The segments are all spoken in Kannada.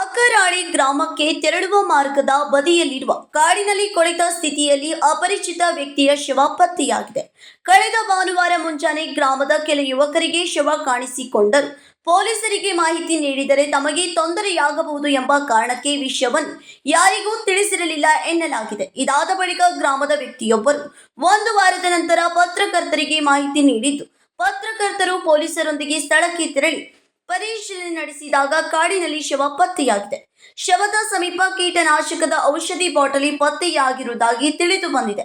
ಅಕ್ಕರಾಳಿ ಗ್ರಾಮಕ್ಕೆ ತೆರಳುವ ಮಾರ್ಗದ ಬದಿಯಲ್ಲಿರುವ ಕಾಡಿನಲ್ಲಿ ಕೊಳೆತ ಸ್ಥಿತಿಯಲ್ಲಿ ಅಪರಿಚಿತ ವ್ಯಕ್ತಿಯ ಶವ ಪತ್ತೆಯಾಗಿದೆ. ಕಳೆದ ಭಾನುವಾರ ಮುಂಜಾನೆ ಗ್ರಾಮದ ಕೆಲ ಯುವಕರಿಗೆ ಶವ ಕಾಣಿಸಿಕೊಂಡರು. ಪೊಲೀಸರಿಗೆ ಮಾಹಿತಿ ನೀಡಿದರೆ ತಮಗೆ ತೊಂದರೆಯಾಗಬಹುದು ಎಂಬ ಕಾರಣಕ್ಕೆ ವಿಷಯವನ್ನು ಯಾರಿಗೂ ತಿಳಿಸಿರಲಿಲ್ಲ ಎನ್ನಲಾಗಿದೆ. ಇದಾದ ಬಳಿಕ ಗ್ರಾಮದ ವ್ಯಕ್ತಿಯೊಬ್ಬರು 1 ವಾರದ ನಂತರ ಪತ್ರಕರ್ತರಿಗೆ ಮಾಹಿತಿ ನೀಡಿದ್ದು, ಪತ್ರಕರ್ತರು ಪೊಲೀಸರೊಂದಿಗೆ ಸ್ಥಳಕ್ಕೆ ತೆರಳಿ ಪರಿಶೀಲನೆ ನಡೆಸಿದಾಗ ಕಾಡಿನಲ್ಲಿ ಶವ ಪತ್ತೆಯಾಗಿದೆ. ಶವದ ಸಮೀಪ ಕೀಟನಾಶಕದ ಔಷಧಿ ಬಾಟಲಿ ಪತ್ತೆಯಾಗಿರುವುದಾಗಿ ತಿಳಿದು ಬಂದಿದೆ.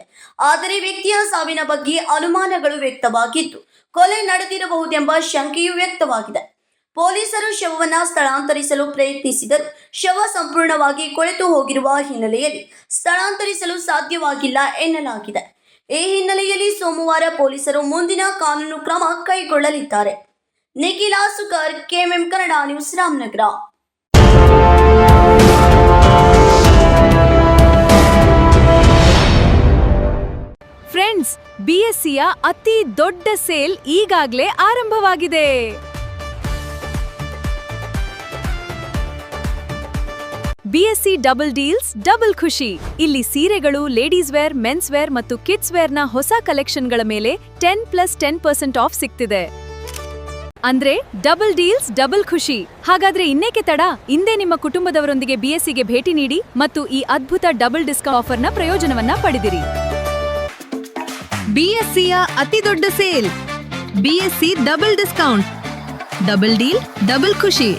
ಆದರೆ ವ್ಯಕ್ತಿಯ ಸಾವಿನ ಬಗ್ಗೆ ಅನುಮಾನಗಳು ವ್ಯಕ್ತವಾಗಿದ್ದು, ಕೊಲೆ ನಡೆದಿರಬಹುದೆಂಬ ಶಂಕೆಯೂ ವ್ಯಕ್ತವಾಗಿದೆ. ಪೊಲೀಸರು ಶವವನ್ನ ಸ್ಥಳಾಂತರಿಸಲು ಪ್ರಯತ್ನಿಸಿದರೂ ಶವ ಸಂಪೂರ್ಣವಾಗಿ ಕೊಳೆತು ಹೋಗಿರುವ ಹಿನ್ನೆಲೆಯಲ್ಲಿ ಸ್ಥಳಾಂತರಿಸಲು ಸಾಧ್ಯವಾಗಿಲ್ಲ ಎನ್ನಲಾಗಿದೆ. ಈ ಹಿನ್ನೆಲೆಯಲ್ಲಿ ಸೋಮವಾರ ಪೊಲೀಸರು ಮುಂದಿನ ಕಾನೂನು ಕ್ರಮ ಕೈಗೊಳ್ಳಲಿದ್ದಾರೆ. Nikhila Sukar, KMM Kannada news, Ramanagara. Friends, ಬಿಎಸ್ಸಿಯ ಅತಿ ದೊಡ್ಡ ಸೇಲ್ ಈಗಾಗಲೇ ಆರಂಭವಾಗಿದೆ. ಬಿಎಸ್ಸಿ ಡಬಲ್ ಡೀಲ್ಸ್, ಡಬಲ್ ಖುಷಿ. ಇಲ್ಲಿ ಸೀರೆಗಳು, ಲೇಡೀಸ್ ವೇರ್, ಮೆನ್ಸ್ ವೇರ್ ಮತ್ತು ಕಿಡ್ಸ್ ವೇರ್ನ ಹೊಸ ಕಲೆಕ್ಷನ್ಗಳ ಮೇಲೆ 10+10% ಆಫ್ ಸಿಗ್ತಿದೆ. ಅಂದ್ರೆ ಡಬಲ್ ಡೀಲ್ಸ್, ಡಬಲ್ ಖುಷಿ. ಹಾಗಾದ್ರೆ ಇನ್ನೇಕೆ ತಡ? ಇಂದೇ ನಿಮ್ಮ ಕುಟುಂಬದವರೊಂದಿಗೆ ಬಿಎಸ್ಸಿಗೆ ಭೇಟಿ ನೀಡಿ ಮತ್ತು ಈ ಅದ್ಭುತ ಡಬಲ್ ಡಿಸ್ಕೌಂಟ್ ಆಫರ್ನ ಪ್ರಯೋಜನವನ್ನ ಪಡೆದಿರಿ. ಬಿಎಸ್ಸಿಯ ಅತಿ ದೊಡ್ಡ sale, BSc double discount, double deal, double ಖುಷಿ.